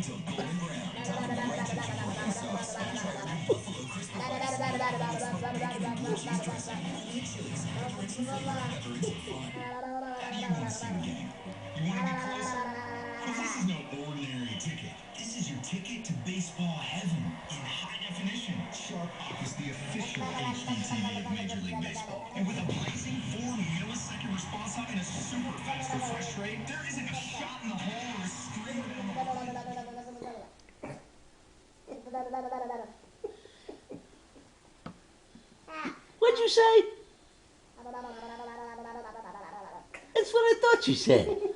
until golden brown. Top the white chicken with white sauce. Then try our new Buffalo Crispy Bites. With smoked bacon and blue cheese dressing. Only at Chili's. Difference in flavor, never ends in fun. How do you want to sing, gang? You want to get closer? Well, this is no ordinary ticket. This is your ticket to baseball heaven in high definition. Sharp is the official HD TV of Major League Baseball. And with a blazing 4-millisecond response time and a super fast refresh rate, there isn't a shot in the hole or a streamer down the line. What'd you say? That's what I thought you said.